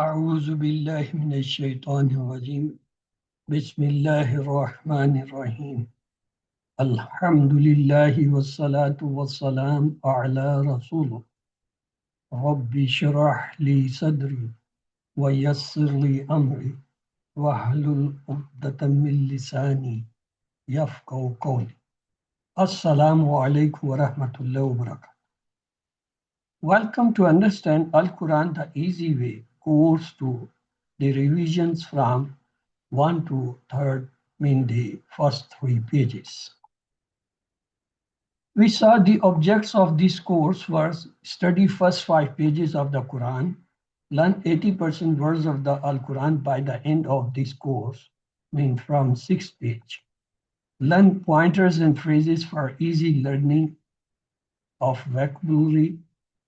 أعوذ بالله من الشيطان الرجيم بسم الله الرحمن الرحيم الحمد لله والصلاة والسلام على رسوله رب اشرح لي صدري ويسر لي أمري واحلل عقدة من لساني يفقهوا قولي Assalamu alaikum wa rahmatullahi wa barakatuh. Welcome to Understand Al-Quran the Easy Way course to the revisions from 1 to 3rd mean the first 3 pages. We saw the objects of this course was study first 5 pages of the Quran, learn 80% words of the Al-Quran by the end of this course, mean from 6th page. Learn pointers and phrases for easy learning of vocabulary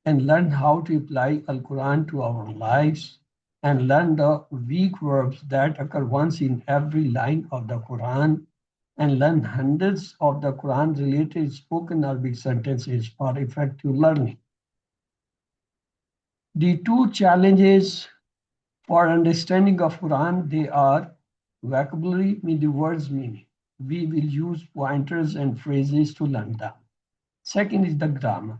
and learn how to apply Al-Quran to our lives and learn the weak verbs that occur once in every line of the Quran and learn hundreds of the Quran related spoken Arabic sentences for effective learning. The two challenges for understanding of Quran, they are vocabulary, mean the words meaning. We will use pointers and phrases to learn them. Second is the grammar.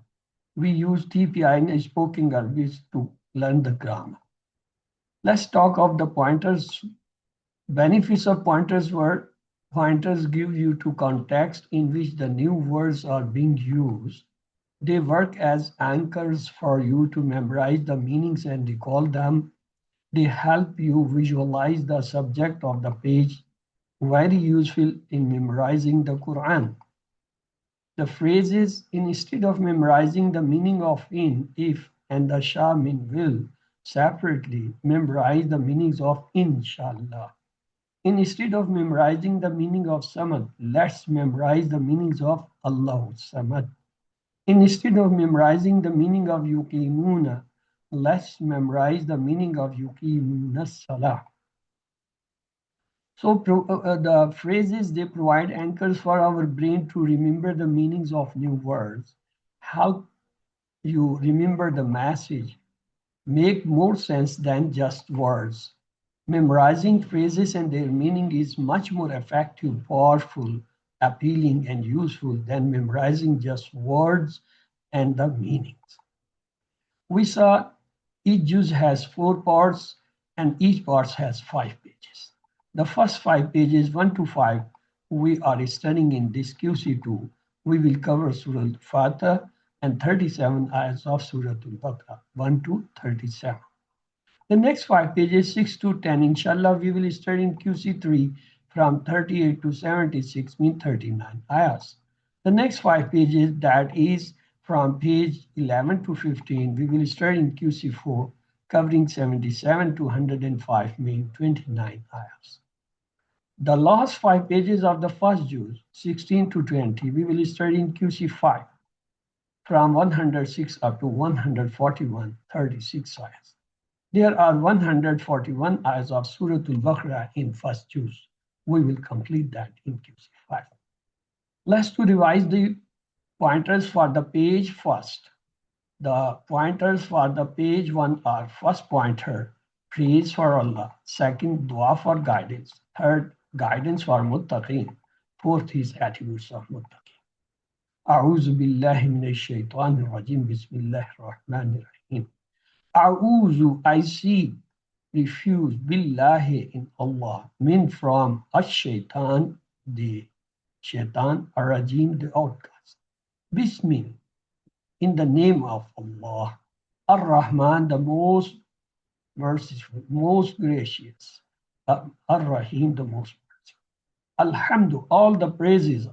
We use TPI in spoken Arabic to learn the grammar. Let's talk of the pointers. Benefits of pointers were pointers give you to context in which the new words are being used. They work as anchors for you to memorize the meanings and recall them. They help you visualize the subject of the page, very useful in memorizing the Quran. The phrases, instead of memorizing the meaning of in, if, and the shah mean will, separately memorize the meanings of inshallah. Instead of memorizing the meaning of samad, let's memorize the meanings of Allah samad. Instead of memorizing the meaning of yuqimuna, let's memorize the meaning of yuqimuna salah. So the phrases, they provide anchors for our brain to remember the meanings of new words. How you remember the message make more sense than just words. Memorizing phrases and their meaning is much more effective, powerful, appealing, and useful than memorizing just words and the meanings. We saw each juz has 4 parts and each part has 5 pages. The first 5 pages, 1 to 5, we are studying in this QC2. We will cover Surah Al-Fatiha and 37 ayahs of Surah Al-Baqarah, 1 to 37. The next 5 pages, 6 to 10, inshallah, we will study in QC3 from 38 to 76, mean 39 ayahs. The next 5 pages, that is from page 11 to 15, we will study in QC4, covering 77 to 105, mean 29 ayahs. The last 5 pages of the first juz, 16 to 20, we will study in QC5 from 106 up to 141, 36 ayahs. There are 141 ayahs of Surah Al-Baqarah in first juz. We will complete that in QC5. Let's to revise the pointers for the page first. The pointers for the page 1 are first pointer, praise for Allah. Second, dua for guidance. Third, guidance for muttaqeen. Fourth is attributes of muttaqeen. A'udhu billahi minash shaitanir rajim. Bismillahir rahmanir rahim. A'udhu, I seek refuge billahi in Allah. Mean from ash-shaitan, the shaitan, ar-rajim, the outcast. Bismillah, in the name of Allah. Ar-Rahman, the most merciful, most gracious. Ar-Rahim, the most merciful. Alhamdu, all the praises.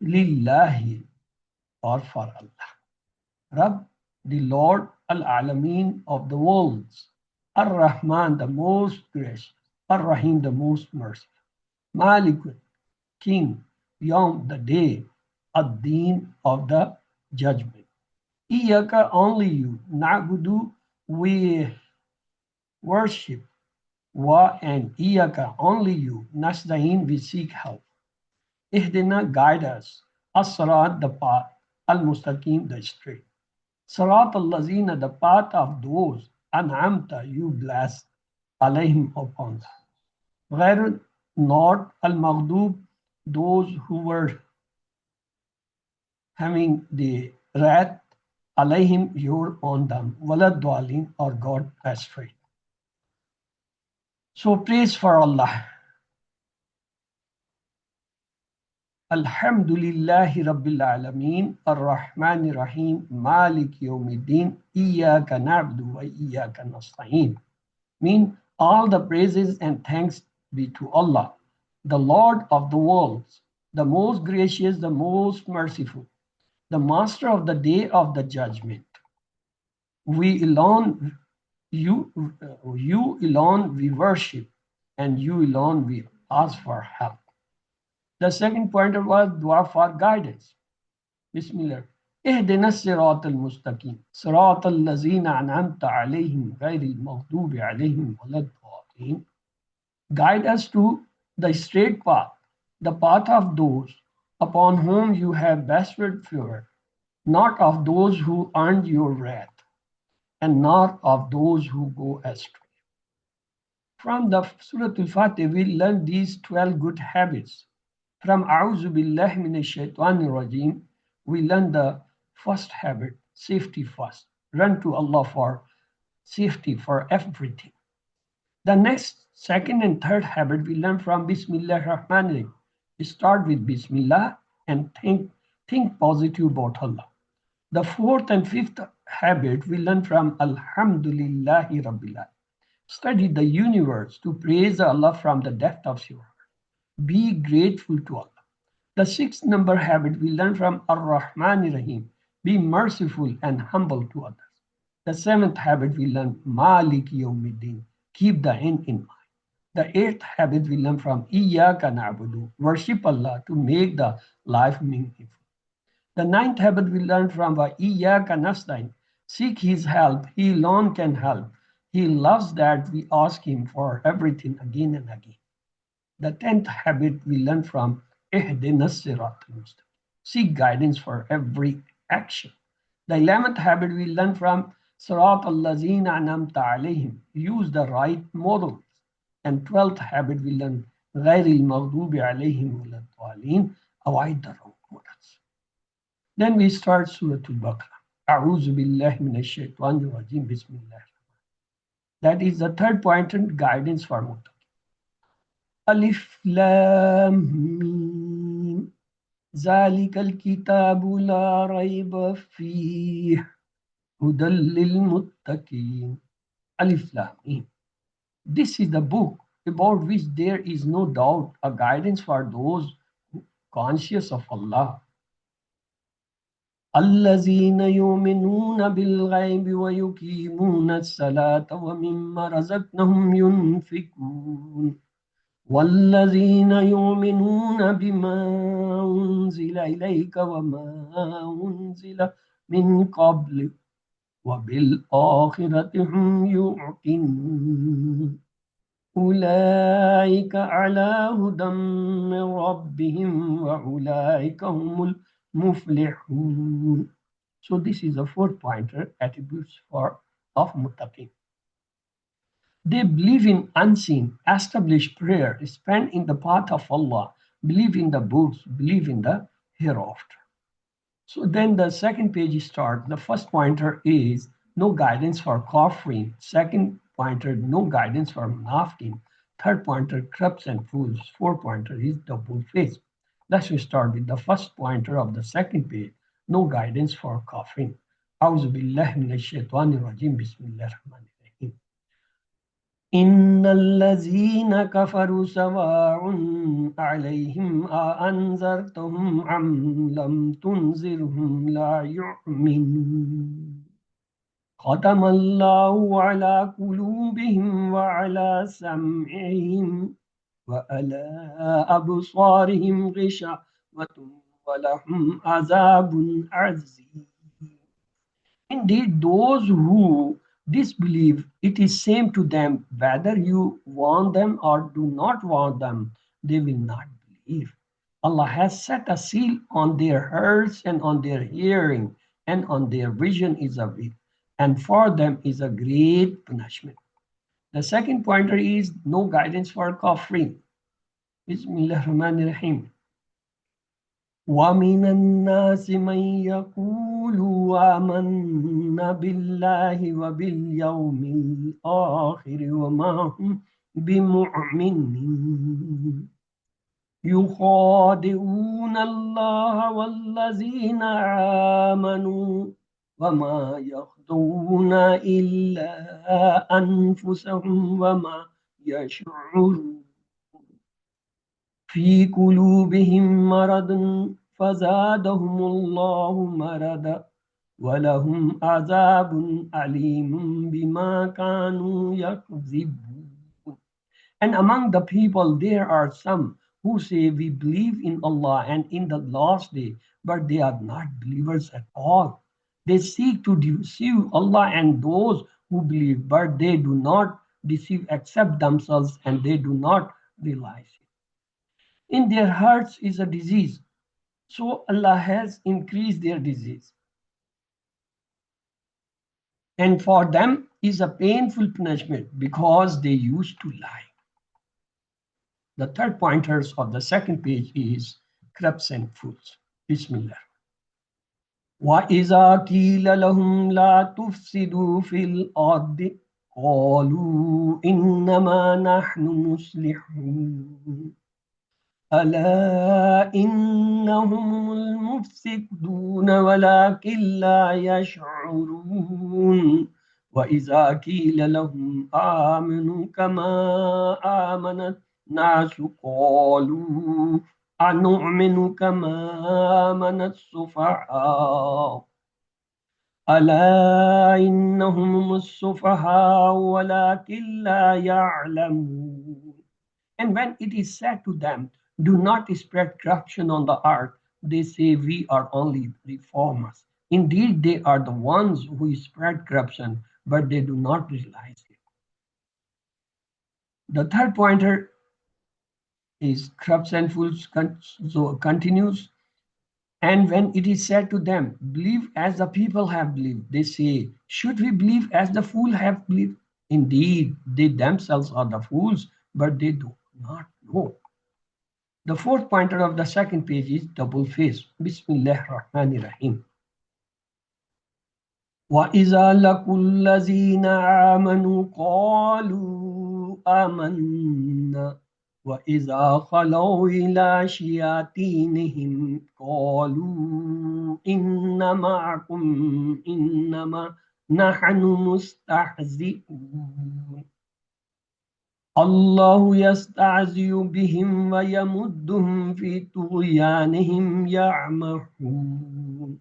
Lillahi, or for Allah. Rabb, the Lord, Al-Alameen, of the worlds. Ar-Rahman, the most gracious. Ar-Rahim, the most merciful. Malikun, King, Yawm, the day. Ad-Din, of the judgment. Iyaka, only you. Na'budu, we worship. Wa, and Iyaka, only you. Nasta'in, we seek help. Ihdina, guide us. As-Sarat, the path. Al-Mustaqim, the straight. Sarat al-Lazina, the path of those. an'amta, you bless, alayhim, upon them. غير, not al-maghdub, those who were having the wrath, alayhim, you're on them, walad dwalin, or God astray. So praise for Allah. Alhamdulillahi Rabbil Alameen, Ar-Rahman Rahim, Malik Yawmiddin, Iyyaka na'budu wa iyyaka nasta'in. Mean all the praises and thanks be to Allah, the Lord of the worlds, the most gracious, the most merciful, the master of the day of the judgment. We alone, you alone we worship, and you alone we ask for help. The second pointer was dua for guidance. Bismillah. اهدنا الصراط المستقيم صراط الذين أنعمت عليهم غير المغضوب عليهم ولا الضالين. Guide us to the straight path, the path of those upon whom you have bestowed favor, not of those who earned your wrath, and not of those who go astray. From the Surah Al-Fatih, we learn these 12 good habits. From A'udhu Billahi Minash Shaitanir Rajim, we learn the first habit, safety first. Run to Allah for safety for everything. The next, second and third habit we learn from Bismillah Rahman Rahim. We start with Bismillah and think positive about Allah. The fourth and fifth habit we learn from Alhamdulillahi Rabbil Alamin. Study the universe to praise Allah from the depth of your heart. Be grateful to Allah. The sixth number habit we learn from Ar-Rahman Rahim. Be merciful and humble to others. The seventh habit we learn Malik Yawmiddin. Keep the end in mind. The eighth habit we learn from Iyyaka na'budu. Worship Allah to make the life meaningful. The ninth habit we learn from Iyyaka nasta'in. Seek His help. He alone can help. He loves that we ask Him for everything again and again. The 10th habit we learn from Ihdina Sirat al-Mustaqim. Seek guidance for every action. The 11th habit we learn from Sirat al-Lazina anamta alayhim. Use the right models. And 12th habit we learn Ghairil Maghdubi alayhim waladwalin. Avoid the wrong models. Then we start Surah Al-Baqarah. A'udhu billahi minash shaitanir rajim. Bismillah. That is the third point and guidance for muttaqin. Alif Lam Mim. Zalikal kitabu la rayba fih. Hudal lil muttaqin. Alif Lam Mim. This is the book about which there is no doubt, a guidance for those conscious of Allah. الذين يؤمنون بالغيب ويقيمون الصلاة ومما رزقناهم ينفقون والذين يؤمنون بما أنزل إليك وما أنزل من قبل وبالآخرة هم يوقنون أولئك على هدى من ربهم وأولئك هم المفلحون. So this is a fourth pointer, attributes of muttaqin. They believe in unseen, established prayer, spend in the path of Allah, believe in the books, believe in the hereafter. So then the second page starts. The first pointer is no guidance for kafirin. Second pointer, no guidance for munafiqin. Third pointer, corrupts and fools. Fourth pointer is double face. Let's start with the first pointer of the second page. No guidance for kafirin. A'udhu billahi minash shaitanir rajim. Bismillahir rahmanir rahim. إن الذين كفروا سواء عليهم أأنذرتهم أم لم تنذرهم لا يؤمنون ختم الله على قلوبهم وعلى سمعهم وعلى أبصارهم غشاوة ولهم عذاب عظيم. Indeed, those who disbelieve, it is same to them whether you warn them or do not warn them, they will not believe. Allah has set a seal on their hearts and on their hearing, and on their vision is a veil, and for them is a great punishment. The second pointer is no guidance for kafirin. Bismillah ar-Rahman ar-Rahim. وَمِنَ النَّاسِ مَن يَقُولُ آمَنَّا بِاللَّهِ وَبِالْيَوْمِ الْآخِرِ وَمَا هُمْ بِمُؤْمِنِينَ يخادعون الله والذين آمنوا وما يخدعون إلا أنفسهم وما يشعرون في قلوبهم مرض فزادهم الله مرضا ولهم عذاب أليم بما كانوا يكذبون. And among the people there are some who say we believe in Allah and in the last day, but they are not believers at all. They seek to deceive Allah and those who believe, but they do not deceive except themselves and they do not realize it. In their hearts is a disease, so Allah has increased their disease. And for them is a painful punishment because they used to lie. The third pointers of the second page is crops and fruits. Bismillah. وَإِذَا قِيلَ لَهُمْ لَا تُفْسِدُوا فِي الْأَرْضِ قَالُوا إِنَّمَا نَحْنُ مُصْلِحُونَ أَلَا إِنَّهُمُ الْمُفْسِدُونَ وَلَكِنْ لَا يَشْعُرُونَ وَإِذَا قِيلَ لَهُمْ آمِنُوا كَمَا آمَنَ النَّاسُ قَالُوا أَنُؤْمِنُ كَمَا آمَنَ السُّفَهَاءُ أَلَا إِنَّهُمُ السُّفَهَاءُ وَلَكِنْ لَا يَعْلَمُونَ. And when it is said to them, do not spread corruption on the earth, they say we are only reformers. Indeed, they are the ones who spread corruption, but they do not realize it. The third pointer is crops and foods continues. And when it is said to them, believe as the people have believed, they say, should we believe as the fool have believed? Indeed, they themselves are the fools, but they do not know. The fourth pointer of the second page is double face. Bismillah ar-Rahman ar-Rahim. وَإِذَا لَقُوا الَّذِينَ آمَنُوا قَالُوا آمَنَّا وَإِذَا خَلَوْا إِلَى شَيَاطِينِهِمْ قَالُوا إِنَّ مَعَكُمْ إِنَّمَا نَحْنُ مُسْتَهْزِئُونَ الله يستعزي بهم ويمدهم في طغيانهم يعمهون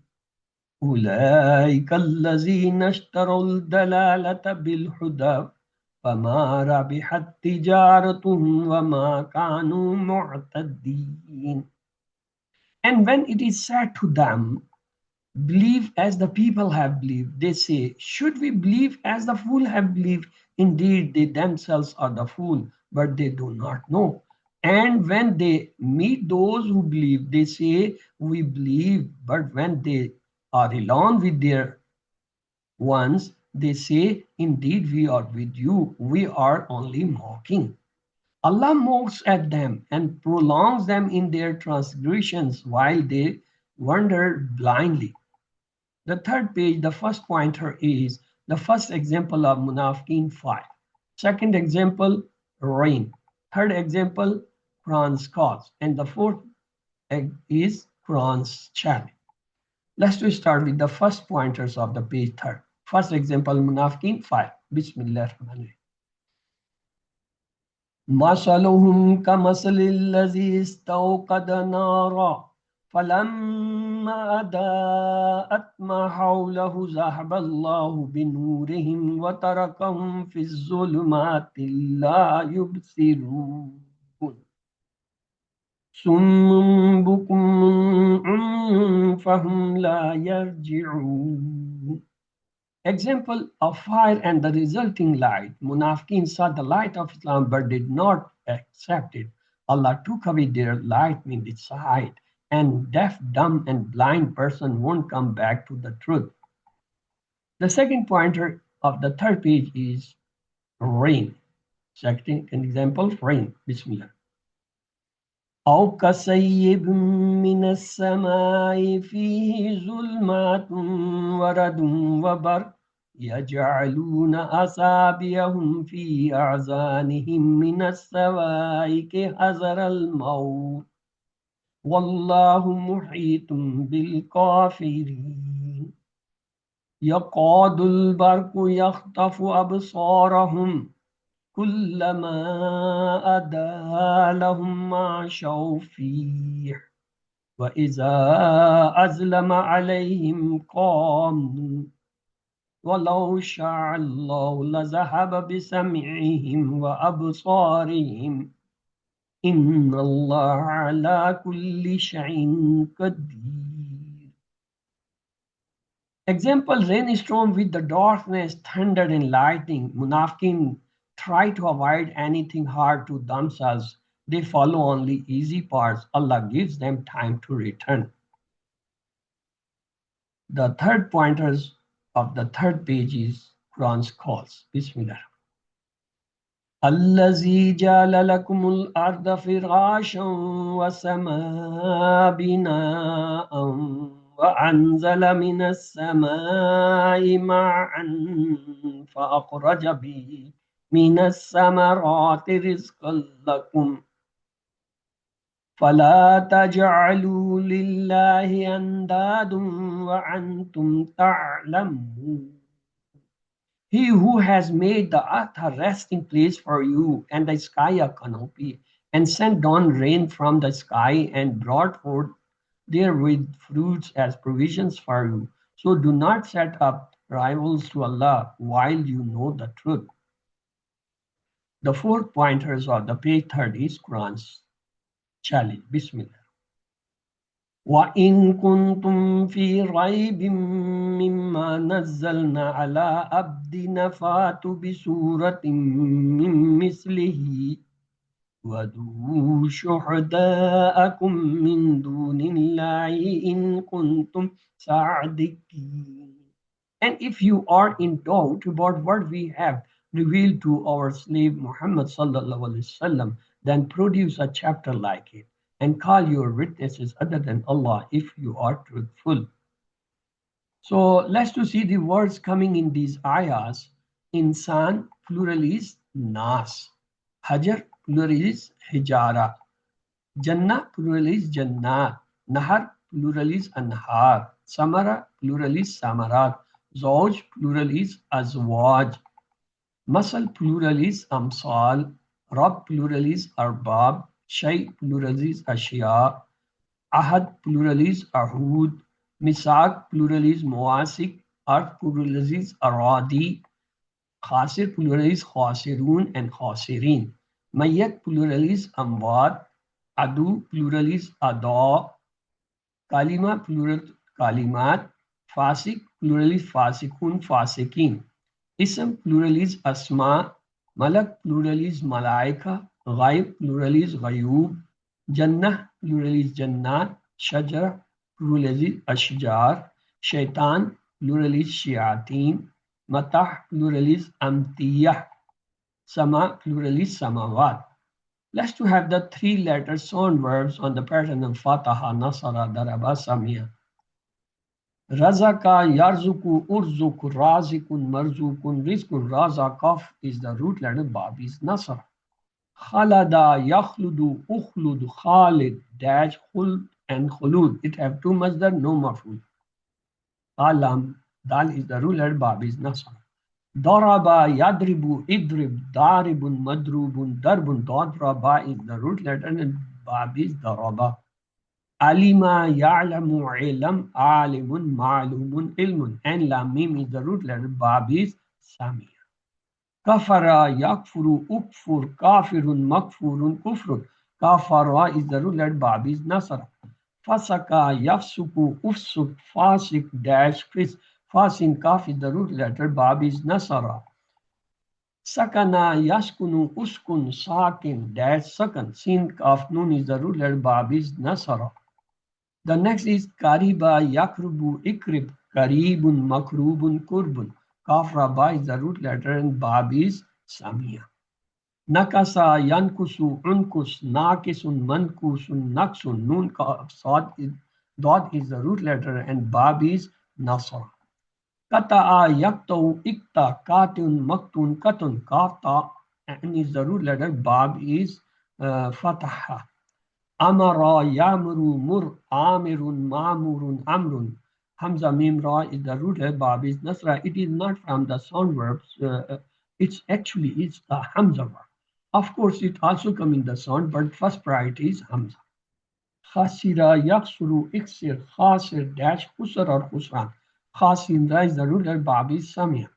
أولئك الذين اشتروا الضلالة بالهدى فما ربحت تجارتهم وما كانوا معتدين. And when it is said to them, believe as the people have believed, they say, should we believe as the fool have believed? Indeed, they themselves are the fool, but they do not know. And when they meet those who believe, they say, we believe, but when they are alone with their ones, they say, indeed, we are with you, we are only mocking. Allah mocks at them and prolongs them in their transgressions while they wander blindly. The third page, the first pointer is the first example of Munafiqeen 5. Second example, rain. Third example, Quran's cause. And the fourth is Quran's challenge. Let's start with the first pointers of the page third. First example, Munafiqeen 5. Bismillah ar-Rahman ar-Rahim. مثلهم كمثل الذي استوقد نارا فلما أضاءت ما حوله ذهب الله بنورهم وتركهم في الظلمات لا يبصرون صم بكم عمي فهم لا يرجعون. Example of fire and the resulting light. Munafiqeen saw the light of Islam but did not accept it. Allah took away their light, means its sight, and deaf, dumb, and blind person won't come back to the truth. The second pointer of the third page is rain. Second example, rain. Bismillah. أو كصيب من السماء فيه ظلمات ورد وبرق يجعلون أصابعهم في أعزانهم من الصواعق حذر الموت والله محيط بالكافرين يقاد البرق يخطف أبصارهم كلما أضاء لهم مشوا فيه وإذا أظلم عليهم قاموا ولو شاء الله لذهب بسمعهم وأبصارهم إن الله على كل شيء قدير. Example, rainstorm with the darkness, thunder and lightning. Munafiqin try to avoid anything hard to themselves. They follow only easy parts. Allah gives them time to return. The third pointers of the third page is Quran's calls. Bismillah. الذي جعل لكم الأرض فراشا والسماء بناء وأنزل من السماء ماء فأخرج به من الثمرات رزقا لكم فلا تجعلوا لله أندادا وأنتم تعلمون. He who has made the earth a resting place for you and the sky a canopy, and sent down rain from the sky and brought forth therewith fruits as provisions for you. So do not set up rivals to Allah while you know the truth. The fourth pointers of the page 30 is Quran's challenge. Bismillah. وَإِن كُنتُمْ فِي رَيْبٍ مِّمَّا نَزَّلْنَا عَلَىٰ عَبْدِنَا فَأْتُوا بِسُورَةٍ مِّن مِّثْلِهِ وَادْعُوا شُهَدَاءَكُم مِّن دُونِ اللَّهِ إِن كُنتُمْ صَادِقِينَ. And if you are in doubt about what we have revealed to our slave Muhammad sallallahu alaihi wasallam, then produce a chapter like it and call your witnesses other than Allah if you are truthful. So let's to see the words coming in these ayahs. Insan plural is nas, hajar plural is hijara, jannah plural is jannat, nahar plural is anhar, samara plural is samarat, zawj plural is azwaj, masal plural is amsal, rab plural is arbab, shay plural is ashya, ahad plural is ahud, misak plural is muasik, arf plural is aradi, khasir plural is khasirun and khasirin, mayyat plural is amwat, adu plural is ada, kalima plural kalimat, fasik plural is fasikun fasikin, ism plural is asma, malak plural is malaika, ghaib plural is ghayub, jannah plural is jannat, shajar plural is ashjar, shaitan plural is shayateen, matah plural is amtiyah, sama plural is samawat. Let's to have the three letter sound verbs on the pattern of fataha, nasara, daraba, samia. Razaka, yarzuku, urzuk, razikun, marzukun, rizkun, razakaf is the root letter, bab is nasara. Khalada, yakhludu, ukhlud, khalid, dash, khuld, and khulud. It have two masdar, no maf'ul. Alam, dal is the root letter, bab is nasara. Daraba, yadribu, idrib, daribun, madrubun, darbun. Dadraba is the root letter and bab is daraba. Alima, ya'lamu, ilam, alimun, ma'lumun, ilmun. And lam mim is the root letter, bab is samia. Kafara, yakfuru, ukfur, kafirun, makfurun, kufrun. Kafara is the root letter, bab is nasara. Fasaka, yafsuku, ufsuk, fasik, dash, fis. Fasin, kaf is the root letter, bab is nasara. Sakana, yaskunu, uskun, sakin, dash, sakan. Sin, kaf, nun is the root letter, bab is nasara. The next is kariba, yakrubu, ikrib. Karibun, makrubun, kurbun. Kaf Rabba is the root letter and Bab is Samia. Nakasa, Yankusu, Unkus, Nakisun, Mankusun, Naksun, Nun Kaf Sad Dot is the root letter and Bab is Nasra. Kata'a, Yaktau, Ikta, Katun, Maktun, Katun, Kafta, and is the root letter, Bab is Fataha. Amara, Yamuru, Mur, Amirun, Mamurun, Amrun. Hamza Mim Ra is the root letter, Bab is Nasra. It is not from the sound verbs. It's the Hamza verb. Of course, it also comes in the sound, but first priority is Hamza. Khasira, Yaksuru, Iksir, Khasir, Dash, Khusar or Khusran. Khasindra is the root letter, Bab is Samia.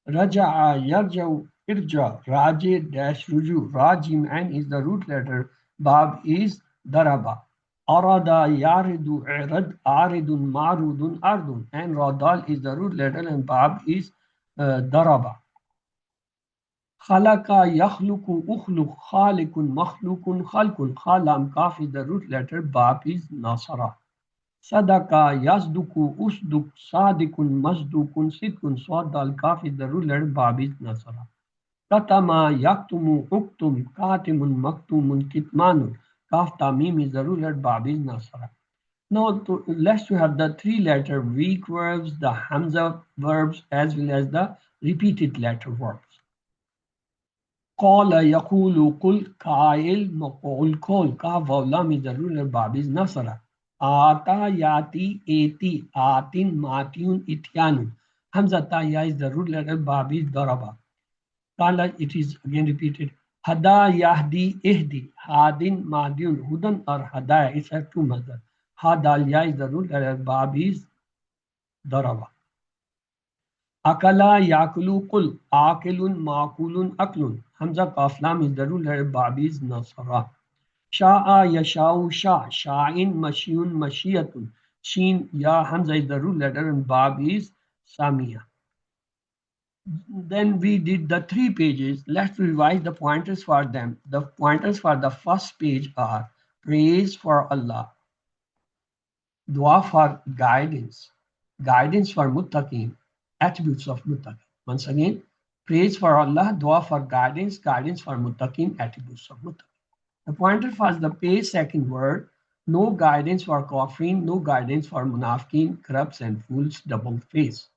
Raja'a, Yarjau, Irja, Raji, Dash, Ruju. Rajim and is the root letter, Bab is Daraba. Arada, Yaridu, Irad, Aridun, Marudun, Ardun. And Radal is the root letter and Bab is Daraba. Khalaka, Yakhluku, Ukhluk, Khalikun, Makhlukun, Khalkun. Khalam, Kaf is the root letter, Bab is Nasara. Sadaka, Yazduku, Usduk, Sadikun, Masdukun, Sidkun, Swad al Kaf is the root letter, Bab is Nasara. Katama, Yaktumu, Uktum, Katimun, Maktumun, Kitmanun. Kaf Tamim is the root letter, Bab is Nasara. Now let's have the three-letter weak verbs, the Hamza verbs, as well as the repeated letter verbs. Qala, Yaqulu, Qul, Qail, Maqul, Qul. Kaf Lam is the root letter, Bab is Nasara. Ata, Yati, Eti, Atin, Matiun, Ityanun. Hamza Ya is the root letter, Bab is Daraba. Kala, it is again repeated. Hada, Yahdi, Ihdi, Hadin, Madiun, Hudan or Hadaya. It's have two mazhar. Hadal Ya is the root letter, Bab is Daraba. Akala, Yakulu, Kul, Akilun, Makulun, Aklun. Hamza Kaflam is the root letter, Bab is Nasara. Sha'a, Yashau, Shah, Sha'in, Mashiun, Mashiyatun. Sheen, Ya, Hamza is the root letter and Bab is Samia. Then we did the 3 pages. Let's revise the pointers for them. The pointers for the first page are praise for Allah, dua for guidance, guidance for muttaqin, attributes of muttaqin. Once again, praise for Allah, dua for guidance, guidance for muttaqin, attributes of muttaqin. The pointer for the page second word, no guidance for kafirin, no guidance for munafiqin, corrupts and fools, double face.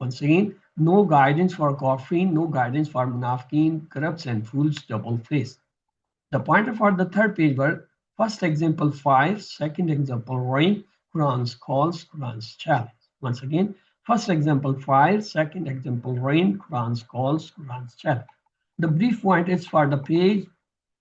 Once again, no guidance for kafirin, no guidance for munafiqin, corrupts and fools, double face. The pointer for the third page were first example 5, second example rain, Quran's calls, Quran's challenge. Once again, first example 5, second example rain, Quran's calls, Quran's challenge. The brief pointers for the page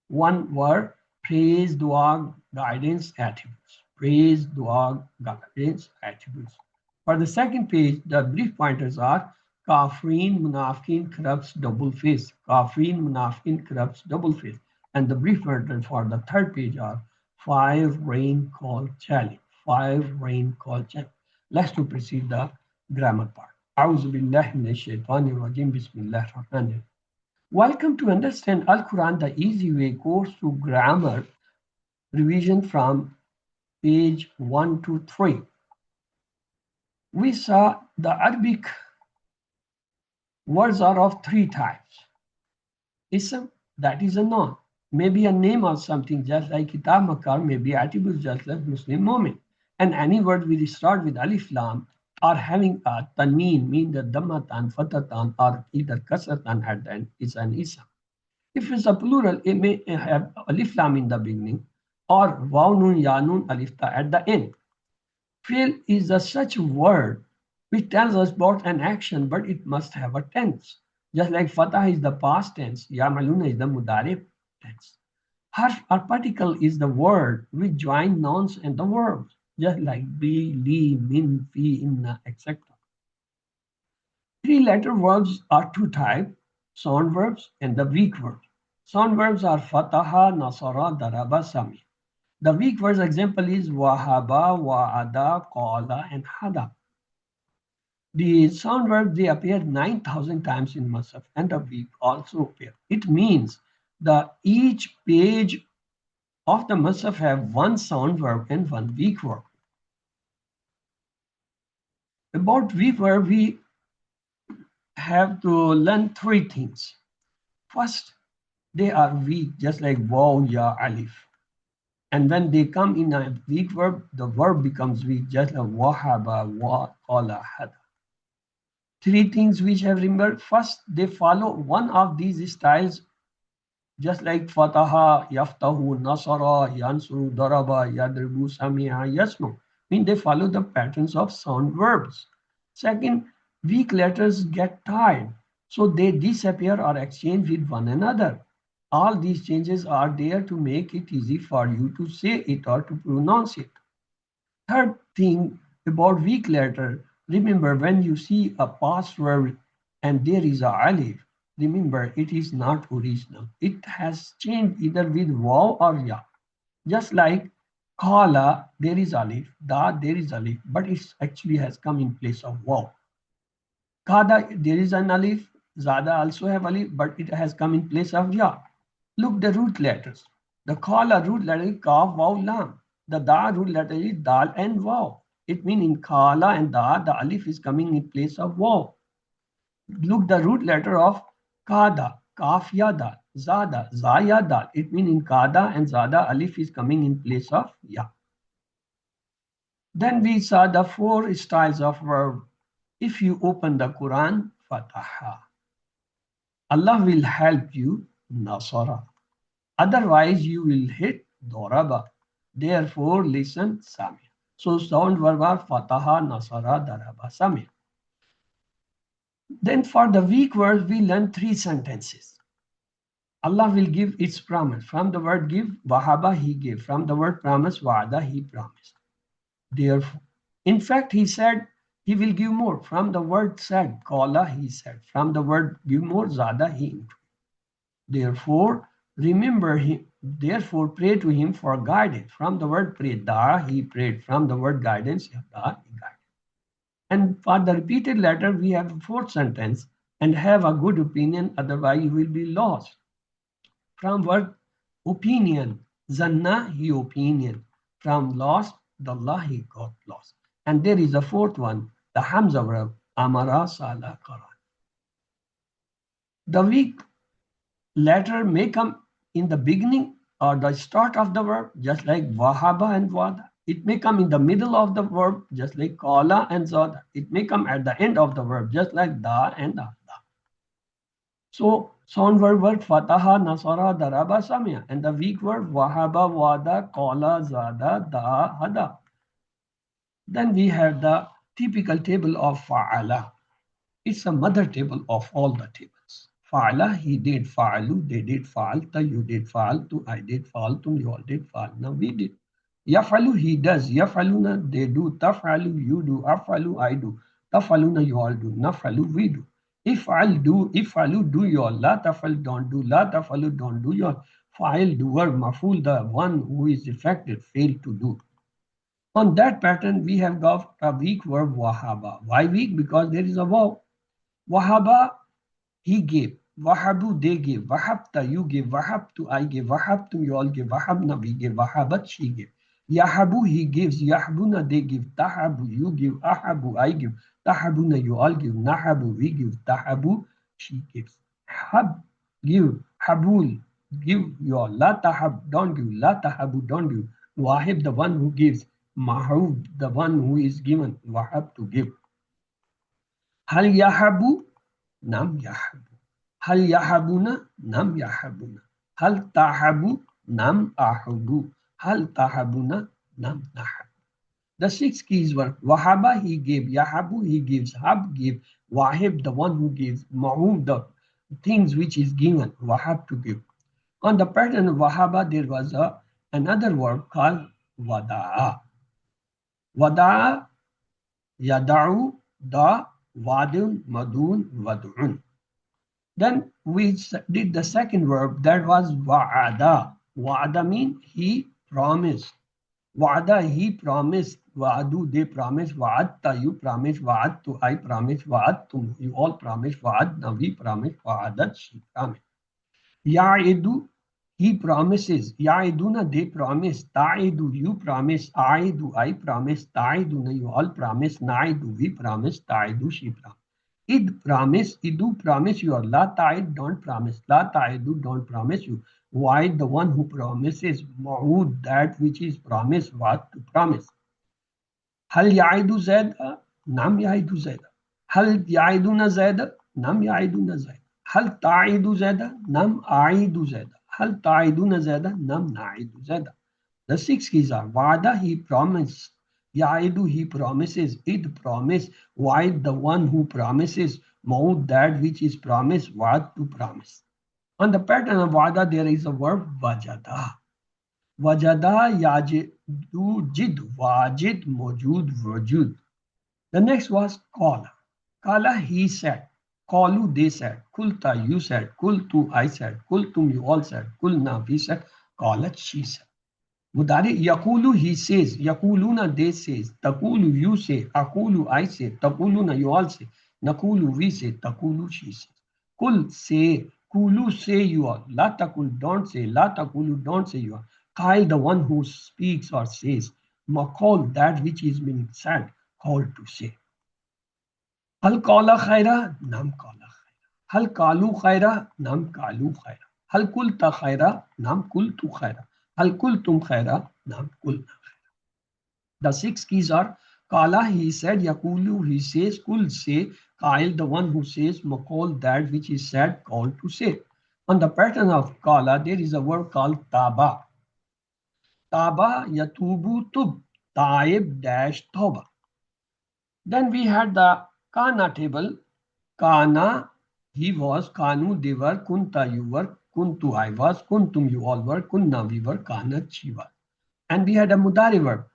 1 were praise, dua, guidance, attributes. Praise, dua, guidance, attributes. For the second page, the brief pointers are Kafirin, Munafiqin, corrupts, double face. Kafirin, Munafiqin, corrupts, double face. And the brief pointers for the third page are 5 rain call challenge. 5 rain call challenge. Let's to proceed the grammar part. A'udhu billahi minash shaitanir rajim. Bismillahir rahmanir rahim. Welcome to Understand Al-Quran the Easy Way course to grammar revision from page 1 to 3. We saw the Arabic words are of 3 types. Ism, that is a noun, maybe a name of something just like Kitab Makar, maybe attributes just like Muslim Moment. And any word we start with Alif Lam or having a tanween, mean the Dhammatan, Fatatan, or either Kasratan at the end is an Ism. If it's a plural, it may have Alif Lam in the beginning or Waw Nun Ya Nun Alif Ta at the end. Fi'l is a such word which tells us about an action, but it must have a tense. Just like Fatah is the past tense, Ya'maluna is the Mudari tense. Harf or particle is the word which join nouns and the verbs, just like be, li, min, fi, inna, etc. 3-letter verbs are 2 types, sound verbs and the weak verbs. Sound verbs are Fataha, Nasara, Daraba, Sami. The weak verbs example is Wahaba, Wa'ada, Qala, and Hada. The sound verbs, they appear 9,000 times in Musaf, and the weak also appear. It means that each page of the Musaf have 1 sound verb and 1 weak verb. About weak verb, we have to learn three things. First, they are weak, just like waw, ya, alif. And when they come in a weak verb, the verb becomes weak, just like wahaba, wa, qala, hada. Three things which have remembered. First, they follow one of these styles, just like fataha, yaftahu, nasara, yansuru, daraba, yadribu, sami'a, yasmu. Mean they follow the patterns of sound verbs. Second, weak letters get tied, so they disappear or exchange with one another. All these changes are there to make it easy for you to say it or to pronounce it. Third thing about weak letter, remember when you see a past verb and there is a alif, remember it is not original. It has changed either with waw or ya. Just like kala, there is alif, da, there is alif, but it actually has come in place of waw. Kada, there is an alif, zada also have alif, but it has come in place of ya. Look the root letters. The kala root letter is kaf, waw, lam. The da root letter is dal and waw. It means in kala and da, the alif is coming in place of waw. Look the root letter of kada, kaf, ya, dal, zada, za, ya, dal. It means in kada and zada, alif is coming in place of ya. Then we saw the four styles of verb. If you open the Quran, fataha. Allah will help you, nasara. Otherwise, you will hit doraba. Therefore, listen, sami. So, sound verb are fataha, nasara, daraba, sami. Then for the weak words, we learn three sentences. Allah will give its promise. From the word give, wahaba, he gave. From the word promise, wa'ada, he promised. Therefore, in fact, he said he will give more. From the word said, qala, he said. From the word give more, zada, he increased. Therefore, remember him. Therefore, pray to him for guidance. From the word pray, da, he prayed. From the word guidance, da, he guided. And for the repeated letter, we have a fourth sentence and have a good opinion, otherwise you will be lost. From word opinion, zanna, he opinion. From lost, dallah, he got lost. And there is a fourth one, the hamza verb, amara, sala, qara. The weak letter may come in the beginning or the start of the verb, just like wahaba and wada. It may come in the middle of the verb, just like qala and zada. It may come at the end of the verb, just like da and da. So, sound verb fataha, nasara, daraba, samia. And the weak word wahaba, wada, qala, zada, da, hada. Then we have the typical table of fa'ala. It's a mother table of all the tables. Fa'ala, he did, fa'alu, they did, fa'alta, you did, fa'altu, I did, fa'altum, you all did, fa'alna, we did. Yafalu, he does, yafaluna, they do, taf'alu, you do, afalu, I do, tafaluna, you all do, nafalu, we do. If'al, do, ifalu, do you all, la tafal, don't do, la tafalu, don't do you all. Fa'il, doer, maful, the one who is affected, failed to do. On that pattern, we have got a weak verb wahaba. Why weak? Because there is a waw. Wahaba, he gave. Wahabu, they gave. Wahabta, you give. Wahabtu, I give. Wahabtum, you all give. Wahabna, we give. Wahabat, she gave. Yahabu, he gives. Yahbuna, they give. Tahabu, you give. Ahabu, I give. Tahabuna, you all give. Nahabu, we give. Tahabu, she gives. Hab, give. Habul, give you all. La tahab, don't give. La tahabu, don't give. Wahib, the one who gives. Mahub, the one who is given. Wahab, to give. Hal yahabu, nam yahabu. Hal yahabuna, nam yahabuna. Hal tahabu, nam ahubu. Hal tahabuna, nam nahabu. The six keys were wahaba, he gave. Yahabu, he gives. Hab, give. Wahib, the one who gives. Mahub, the things which is given. Wahab, to give. On the pattern of wahaba, there was another word called wada'a. Wada'a, yada'u, da, wadun, madun, wad'un. Then we did the second verb, that was wa'ada. Wa'ada means he promised. Wa'ada, he promised. Wa'adu, they promised. Wa'adta, you promised. Wa'adtu, I promised. Wa'adtum, you all promised. Wa'adna, we promised. Wa'adat, she promised. Ya'idu, He promises. Ya'iduna, they promise. Ta'idu, you promise. A'idu, I promise. Ta'iduna, you all promise. Na'idu, we promise. Ta'idu, she promise. Id promise. Idu promise you. La ta'id, don't promise. La ta'idu, don't promise you. Why the one who promises? Ma'ud, that which is promised, what to promise. هل يعد زيد؟ نعم يعد زيد. هل يعدون زيد؟ نعم يعدون زيد. هل تعيد زيد؟ نعم أعيد زيد. هل تعيدون زيد؟ نعم نعيد زيد. The six keys are Vada, he promised. Yaidu, he promises. Id, promise. Wide, the one who promises. Maud, that which is promised. Vad, to promise. On the pattern of Vada, there is a verb Vajada. Wajada, yajidu, jid, wajid, mojud, wajud. The next was Kala. Kala, he said. Kalu, they said. Kulta, you said. Kultu, I said. Kultum, you all said. Kulna, we said. Kalat, she said. Mudari, Yakulu, he says. Yakuluna, they says. Takulu, you say. Akulu, I say. Takuluna, you all say. Nakulu, we say. Takulu, she says. Kul, say. Kulu, say you all. La takul, don't say. La takulu, don't say you all. Kail, the one who speaks or says. Makal, that which is being said, called to say. Hal kala khaira, nam kala khaira. Hal kalu khaira, nam kalu khaira. Hal kulta khaira, nam kultu khaira. Hal kultum khaira, nam kulna khaira. The six keys are Kala, he said, Yakulu, he says, Kul, say, Kail, the one who says, Makal, that which is said, called to say. On the pattern of Kala, there is a word called Taba. Taba, Yatubu, Tub, Taib, dash, Toba. Then we had the Kana table. Kana, he was. Kanu, they were. Kunta, you were. Kuntu, I was. Kuntum, you all were. Kunna, we were. Kana, she was. And we had a Mudari verb.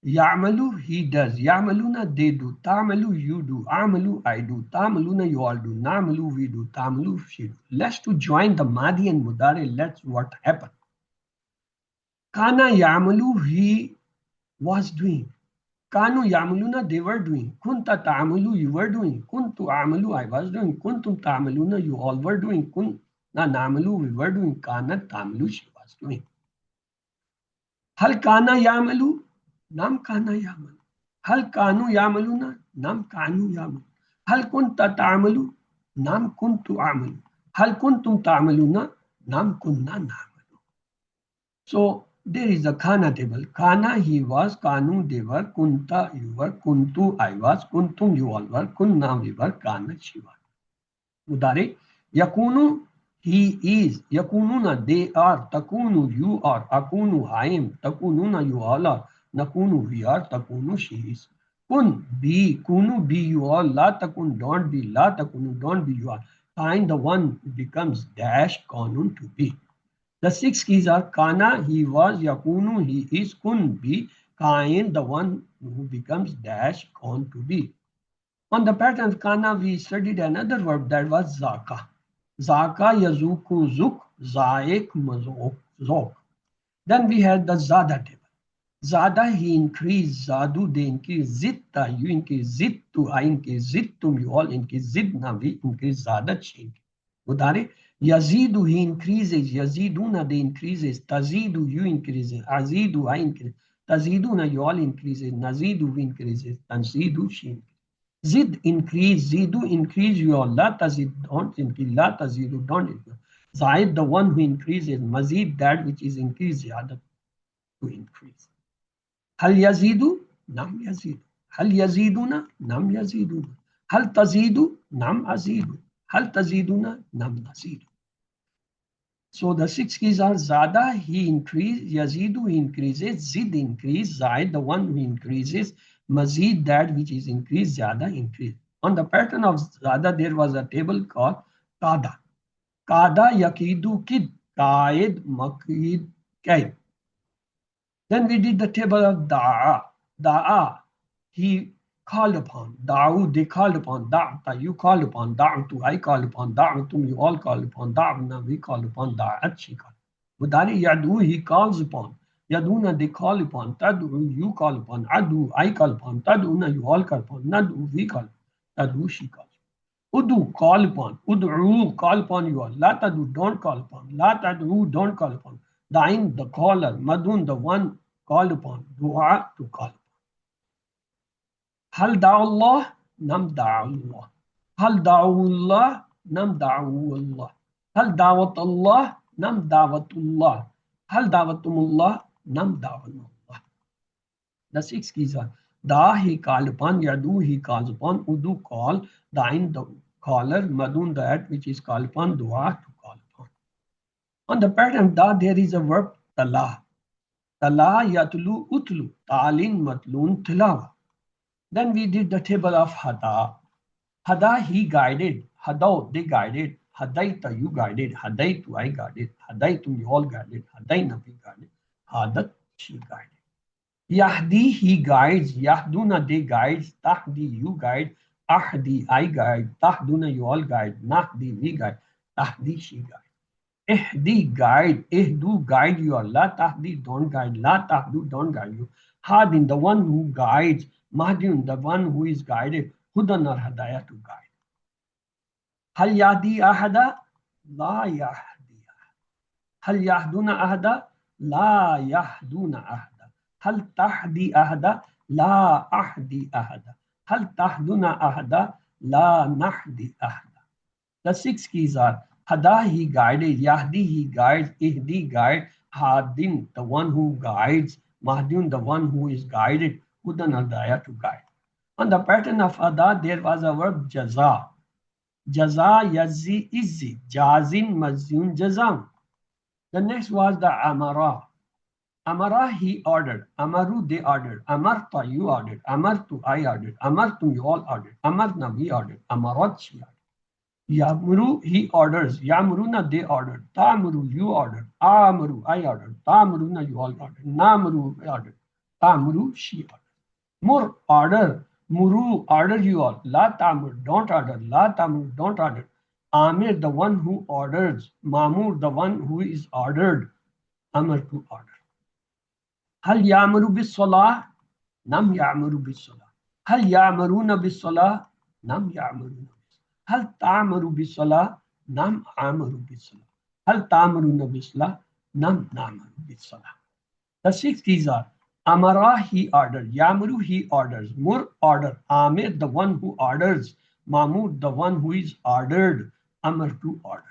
Ya'malu, he does. Ya'maluna, they do. Ta'malu, you do. A'malu, I do. Ta'maluna, you all do. Na'malu, we do. Ta'malu, she do. Let's to join the Madi and Mudari. Let's what happened. Kana Ya'malu, he was doing. Kanu Ya'maluna, they were doing. Kunta Ta'malu, you were doing. Kuntu A'malu, I was doing. Kuntum Ta'maluna, you all were doing. Kunna Na'malu, we were doing. Kana Ta'malu, she was doing. Hal Kana Ya'malu, Nam Kana Ya'malu. Hal Kanu Ya'maluna, Nam Kanu Ya'malu. Hal Kunta Ta'malu, Nam Kuntu A'malu. Hal Kuntum Ta'maluna, Nam Kunna Na'malu. So there is a Kana table. Kana, he was. Kanu, they were. Kunta, you were. Kuntu, I was. Kuntum, you all were. Kunna, we were. Kana, she was. Mudari, Yakunu, he is. Yakununa, they are. Takunu, you are. Akunu, I am. Takununa, you all are. Nakunu, we are. Takunu, she is. Kun, be. Kunu, be, you all. La takun, don't be. La takunu, don't be, you are. Find the one becomes dash kanun to be. The six keys are Kana, he was. Yakunu, he is. Kun, be. Kain, the one who becomes dash kon to be. On the pattern of Kana, we studied another verb that was Zaka. Zaka, Yazuku, Zuk, Zaek, Mazok, Zok. Then we had the Zada table. Zada, he increased. Zadu, they increase. Zitta, you increase. Zittu, I increase. Zittum, you all increase. Zidna, we increase. Zada, she. Udare, Yazidu, he increases. Yaziduna, they increases. Tazidu, you increases. Azidu, I increase. Taziduna, you all increases. Nazidu, we increases. Tanzidu, she increases. Zid, increase. Zidu, increase, you all. La tazid, don't increase. La tazidu, don't increase. Zaid, the one who increases. Mazid, that which is increased. Yada, to increase. Hal yazidu, nam yazidu. Hal yaziduna, nam yaziduna. Hal tazidu, nam azidu. Hal taziduna, nam nazidu. So the six keys are Zada, he increases. Yazidu, he increases. Zid, increase. Zaid, the one who increases. Mazid, that which is increased. Zada, increase. On the pattern of Zada, there was a table called Kada. Kada, Yakidu, Kid. Kaid, Makid, Kaid. Then we did the table of Da'a. Da'a, he called upon. Da'u, they called upon. Da'ta, you called upon. Da'tu, I called upon. Da'tum, you all called upon. Da'na, we called upon. Da'at, she called. Mudari, Yadu, he calls upon. Yaduna, they call upon. Tadu, you call upon. Adu, I call upon. Taduna, you all call upon. Nadu, we call. Tadu, she calls. Udu, call upon. Ud'u, call upon you all. La tadu, don't call upon. La tad'u, don't call upon. Da'in, the caller. Madun, the one called upon. Dua, to call upon. Hal da'ullah, nam da'ullah. Hal da'ullah, nam da'ullah. Hal da'wat Allah, nam da'watullah. Hal da'watumullah, nam da'watullah. The six keys are Da, he called upon, Yadu, he calls upon, Udu, call, Dain, the caller, Madun, that which is called upon, Dua, to call upon. On the pattern Da, there is a verb Tala. Tala, Yatulu, Utlu, Talin, Matlun, Tilawa. Then we did the table of Hada. Hada, he guided. Hadao, they guided. Hadaita, you guided. Hadaitu, I guided. Hadaitum, you all guided. Hadaina, we guided. Hadat, she guided. Yahdi, he guides. Yahduna, they guides. Tahdi, you guide. Ahdi, I guide. Tahduna, you all guide. Nahdi, we guide. Tahdi, she guide. Ihdi, guide. Ihdu, guide you all. La tahdi, don't guide. La tahdu, don't guide you. Hadin, the one who guides. Mahdiyun, the one who is guided. Hudan or Hadaya, to guide. Hal yahdi ahada? La yahdi. Hal yahduna ahada? La yahduna ahada. هل تحدي أحدا؟ لا أحدي أحدا. هل تحدنا أحدا؟ لا نحدي أحدا. The six keys are Hada, he guided. Yahdi, he guides. Ihdi, guide. Hadin, the one who guides. Mahdun, the one who is guided. Hudan Hadaya, to guide. On the pattern of Hada, there was a verb Jaza. Jaza, Yazzi, Izzi. Jazin, Mazun, Jazam. The next was the Amara. Amara, he ordered. Amaru, they ordered. Amarta, you ordered. Amartu, I ordered. Amartum, you all ordered. Amarna, we ordered. Amarat, she ordered. Yamuru, he orders. Yamuruna, they ordered. Tamuru, you ordered. Amuru, I ordered. Tamuruna, you all ordered. Namuru, I ordered. Tamuru, she ordered. Mur, order. Muru, order you all. La tamur, don't order. La tamur, don't order. Amir, the one who orders. Mamur, the one who is ordered. Amr, to order. هل يأمر بالصلاة؟ نعم يأمر بالصلاة. هل يأمرون بالصلاة؟ نعم يأمرون. هل تعمر بالصلاة؟ نعم أعمر بالصلاة. هل تعمرون بالصلاة؟ نعم نعمر بالصلاة. The six keys are Amara, he ordered. Yamuru, he orders. Mur, order. Amir, the one who orders. Mamur, the one who is ordered. Amr, to order.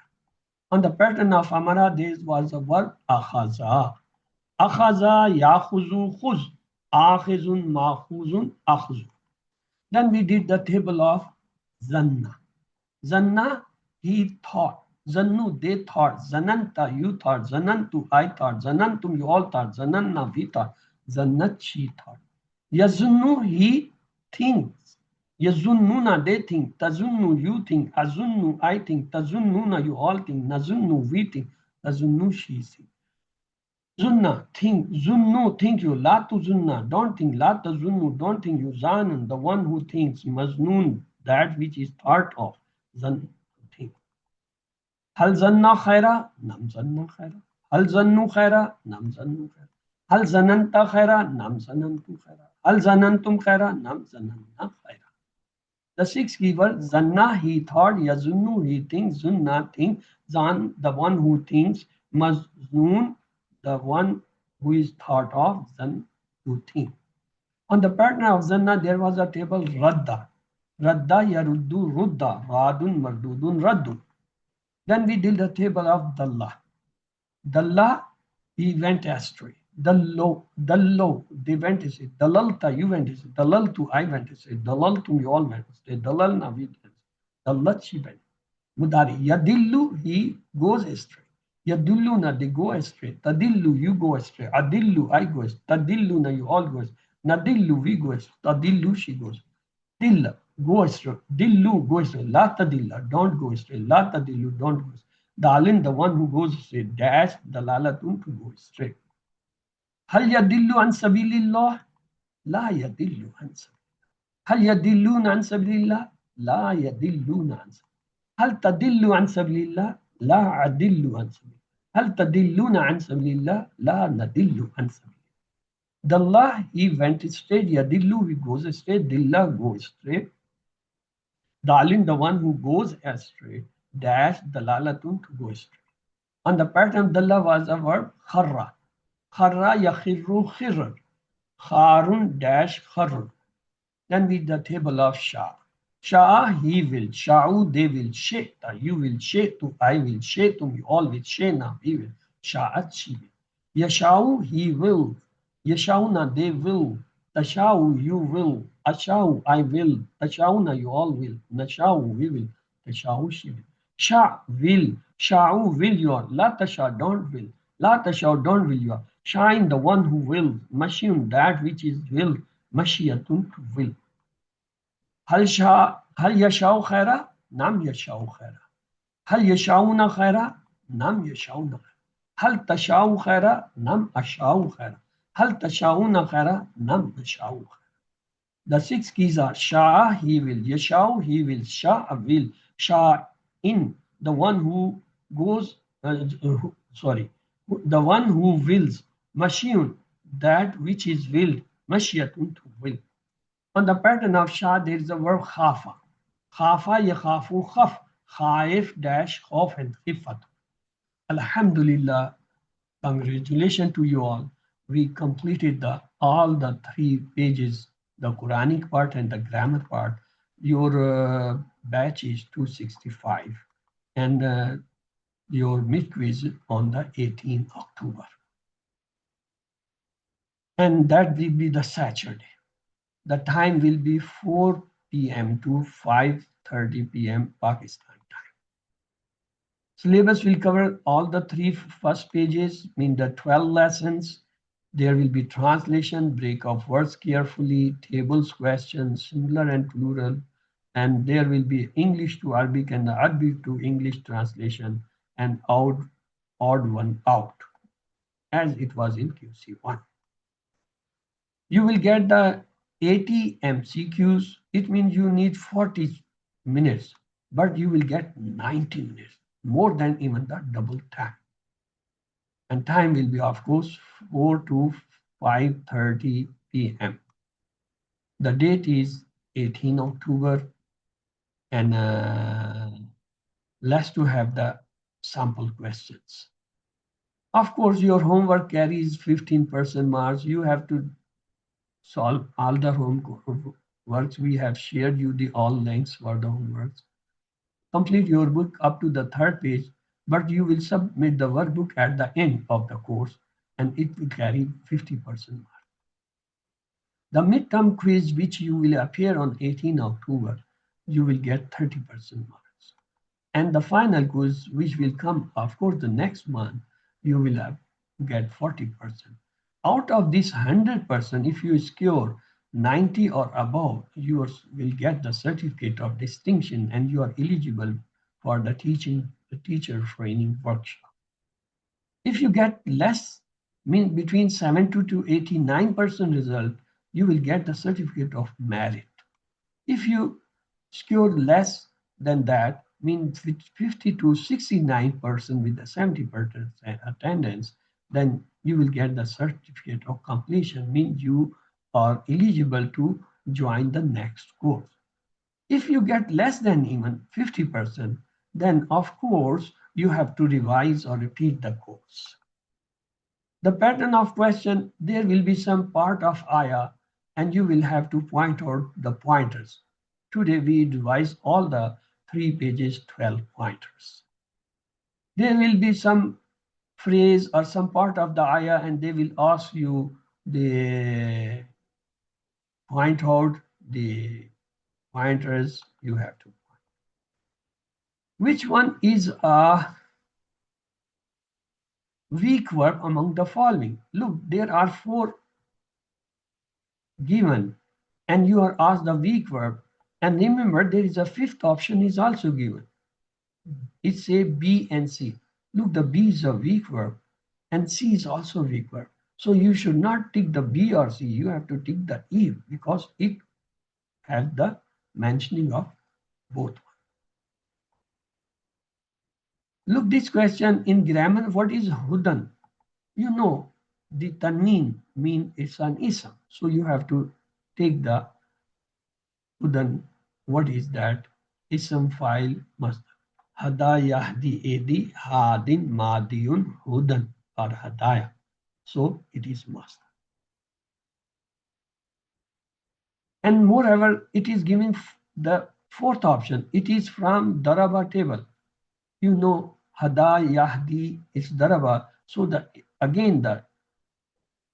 On the pattern of Amara, there was a verb Akhaza. Akhaza, Yakhuzu, Khuz. Akhizun, Makhuzun, Akhzu. Then we did the table of Zanna. Zanna, he thought. Zannu, they thought. Zananta, you thought. Zanantu, I thought. Zanantum, you all thought. Zananna, we thought. Zannat, she thought. Yazunnu, he thinks. Yazunnuna, they think. Tazunnu, you think. Azunnu, I think. Tazunnuna, you all think. Nazunnu, we think. Tazunnu, she thinks. Zunna, think. Zunnu, think you. La tuzunna, don't think. La tazunnu, don't think you. Zanan, the one who thinks. Maznun, that which is thought of. Zan, think. Hal zanna khaira? Nam zanna khaira. Hal zannu khaira? Nam zannu khaira. Hal zananta khaira? Nam zanantu khaira. Hal zanantum khaira? Nam zananna khaira. The six keywords, zanna, he thought. Yazunnu, he thinks. Zunna, think. Zan, the one who thinks. Maznun, the one who is thought of. Zan, to think. On the pattern of zanna, there was a table radda. Radda, yaruddu, rudda. Radun, mardudun, raddun. Then we did the table of dalla. Dalla, he went astray. Dallo, they went astray. Dalalta, you went astray. Dalaltu, I went astray. Dalaltum, you all went astray. Dalalna, we went astray. Dallat, she went. Mudari, yadillu, he goes astray. Yadulluna, they go astray. Tadillu, you go astray. Adillu, I go astray. Tadilluna, you all go astray. Nadillu, we go astray. Tadillu, she goes. Dilla, go astray. Dillu, go astray. La tadilla, don't go astray. La tadillu, don't go astray. Dalin, the one who goes astray. Dash, dalalatun, to go astray. Hal yadillu an sabilillah? La yadillu an sabilillah. Hal yadilluna an sabilillah? La yadilluna an sabilillah. Hal tadillu an sabilillah? La adillu an sabilillah. هل تدلون عن سبيل الله؟ لا ندل عن سبيل الله. Dallah, he went straight. Yadillu, he goes straight. Dilla, goes straight. Dalin, the one who goes astray, dash dalalatun to go astray. On the pattern dalla was a verb kharra. Kharra yakhirru khirr. Kharun dash kharr. Then with the table of Shah. Shah, he will. Sha'u, they will. Sheta, you will. Shetu, I will. Shetum, you all will. Shena, he will. Sha'at, she will. Yasha'u, he will. Yasha'una, they will. Tasha'u, you will. Asha'u, I will. Tasha'una, you all will. Nasha'u, we will. Tasha'u, she will. Sha' will. Sha'u, will you are. La tasha, don't will. La tasha, don't will you are. Shine, the one who will. Mashiyun, that which is will. Mashiyatun, to will. هل يشاء خيرا؟ نعم يشاء خيرا. هل يشاءون خيرا؟ نعم يشاءون خيرا. هل تشاء خيرا؟ نعم أشاء خيرا. هل تشاءون خيرا؟ نعم أشاء خيرا. The six keys are Shah, he will. Yashau, he will. Shah, will. Shah, in, the one who goes, the one who wills. Mashiyun, that which is willed. Mashiyatun, to will. On the pattern of Shah, there is a verb khafa. Khafa, yakhafu, khaf. Khaif, dash, khaf, and khifat. Alhamdulillah, congratulations to you all. We completed all the 3 pages, the Quranic part and the grammar part. Your batch is 265 and your mid quiz on the 18th October. And that will be the Saturday. The time will be 4 p.m. to 5:30 p.m. Pakistan time. Syllabus will cover all the 3 first pages, mean the 12 lessons. There will be translation, break of words carefully, tables, questions, singular and plural, and there will be English to Arabic and Arabic to English translation and odd one out, as it was in QC1. You will get the 80 MCQs. It means you need 40 minutes, but you will get 90 minutes, more than even the double time. And time will be, of course, 4 to 5:30 p.m. The date is 18 October, and let's to have the sample questions. Of course, your homework carries 15% marks. You have to solve all the homeworks. We have shared you the all links for the homeworks. Complete your book up to the 3rd page, but you will submit the workbook at the end of the course, and it will carry 50% mark. The midterm quiz, which you will appear on 18 October, you will get 30% marks. And the final quiz, which will come, of course, the next month, you will get 40%. Out of this 100%, if you score 90 or above, you will get the certificate of distinction and you are eligible for the teacher training workshop. If you get less, mean between 70 to 89% result, you will get the certificate of merit. If you score less than that, mean 50 to 69% with the 70% attendance, then you will get the certificate of completion, means you are eligible to join the next course. If you get less than even 50%, then of course you have to revise or repeat the course. The pattern of question, there will be some part of ayah and you will have to point out the pointers. Today we revise all the 3 pages, 12 pointers. There will be some phrase or some part of the ayah and they will ask you the point out the pointers you have to point. Which one is a weak verb among the following? Look, there are 4 given and you are asked the weak verb, and remember there is a 5th option is also given. It's a B and C. Look, the B is a weak verb and C is also a weak verb. So you should not tick the B or C. You have to tick the E because it has the mentioning of both. Look, this question in grammar, what is hudan? You know, the tanween mean it's an ism. So you have to take the hudan. What is that? Ism file masdar. Hada yahdi edi hadin madiyun hudan or hadaya. So it is masdar. And moreover, it is giving the fourth option. It is from Daraba table. You know, Hada Yahdi is Daraba. So the again the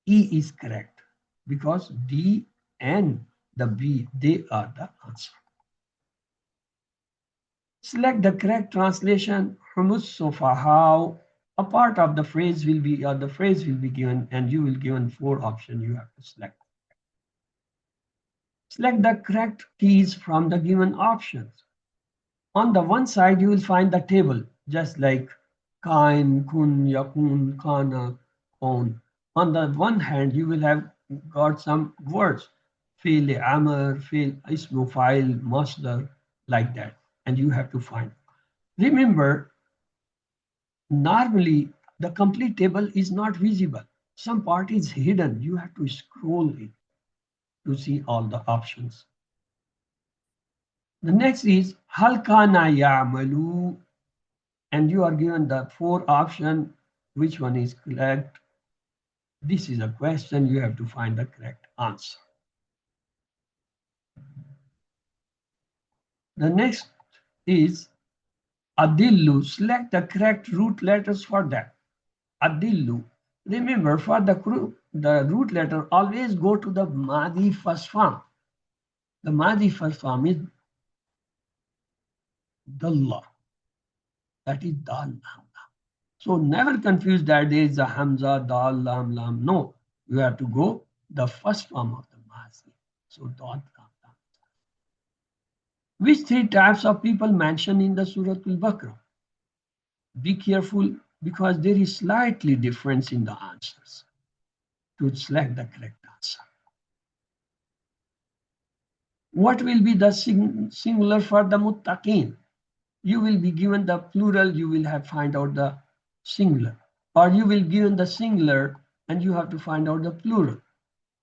E is correct because D and the B, they are the answer. Select the correct translation. Humus Sofahaw. A part of the phrase will be, the phrase will be given, and you will given four options you have to select. Select the correct keys from the given options. On the one side, you will find the table, just like kain, kun, yakun, kana, kon. On the one hand, you will have got some words, fi'l amr, fi'l ismu fa'il, masdar, like that, and you have to find. Remember, normally the complete table is not visible. Some part is hidden. You have to scroll it to see all the options. The next is hal kana ya'malu, and you are given the four option. Which one is correct? This is a question. You have to find the correct answer. The next is adillu. Select the correct root letters for that. Adillu. Remember, for the root letter, always go to the Madi first form. The Madi first form is Dalla. That is Dal Lam. So never confuse that there is a Hamza, Dal, Lam, Lam. No, you have to go the first form of the Madi. So Dal, Lam, Lam. Which three types of people mentioned in the Surah Al-Baqarah? Be careful because there is slightly difference in the answers to select the correct answer. What will be the singular for the muttaqin? You will be given the plural, you will have find out the singular. Or you will be given the singular and you have to find out the plural.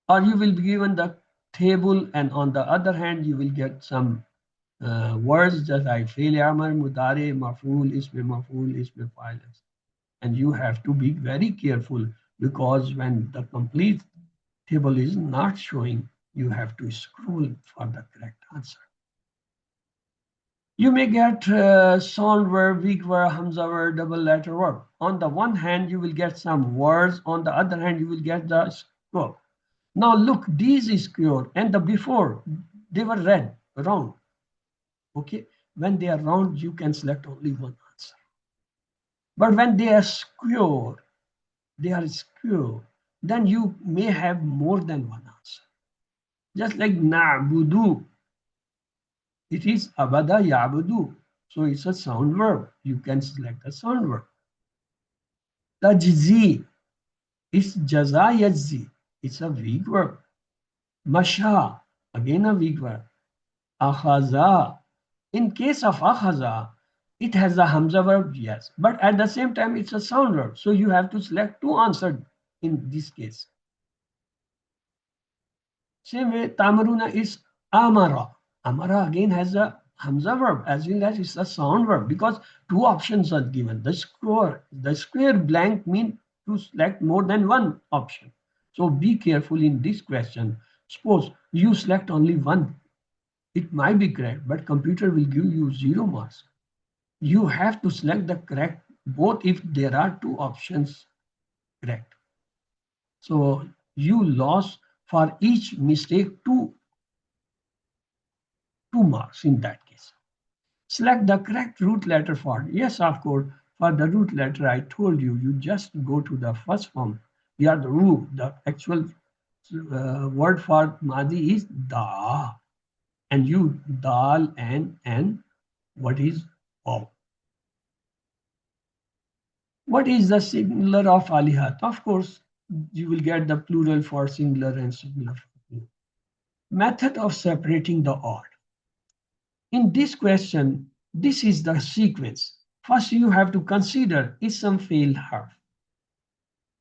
Or you will be given the table and on the other hand you will get some words just like fi'l amr, mudari, maf'ul, ism fa'il. And you have to be very careful because when the complete table is not showing, you have to scroll for the correct answer. You may get sound verb, weak verb, hamza verb, double letter verb. On the one hand, you will get some words. On the other hand, you will get the square. Now look, these is square and the before, they were red, round. Okay, when they are round, you can select only one answer. But when they are square, then you may have more than one answer. Just like na'budu, it is abada ya'budu. So it's a sound verb. You can select a sound verb. Tajzi is jaza yajzi. It's a weak verb. Masha, again a weak verb. Akhaza. In case of akhaza, it has a hamza verb, yes. But at the same time, it's a sound verb. So you have to select two answers in this case. Same way, tamaruna is amara. Amara again has a hamza verb as well as it's a sound verb because two options are given. The square blank means to select more than one option. So be careful in this question. Suppose you select only one. It might be correct, but computer will give you 0 marks. You have to select the correct both if there are two options correct. So you lost for each mistake two marks in that case. Select the correct root letter for. Yes, of course, for the root letter, I told you, you just go to the first form. Yeah, the root, the actual word for Madi is da. And you dal and what is wow. What is the singular of alihat? Of course, you will get the plural for singular and singular for plural. Method of separating the odd. In this question, this is the sequence. First, you have to consider ism, fail, harf.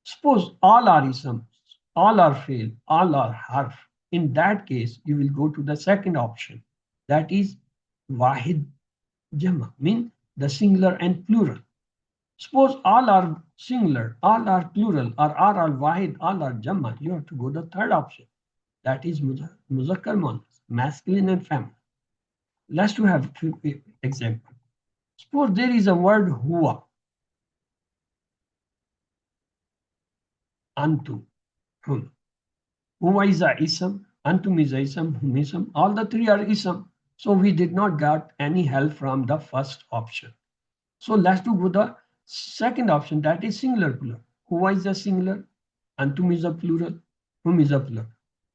Suppose all are ism, all are fail, all are harf. In that case, you will go to the second option. That is wahid Jamma mean the singular and plural. Suppose all are singular, all are plural, or all are wahid, all are jamma. You have to go the third option. That is muzakkar muannas, masculine and feminine. Let's to have example. Suppose there is a word huwa, antum, hum. Huwa is a ism, antum is a ism, hum ism. All the three are ism. So we did not get any help from the first option. So let's do with the second option, that is singular plural. Huwa is a singular, antum is a plural, whom is a plural.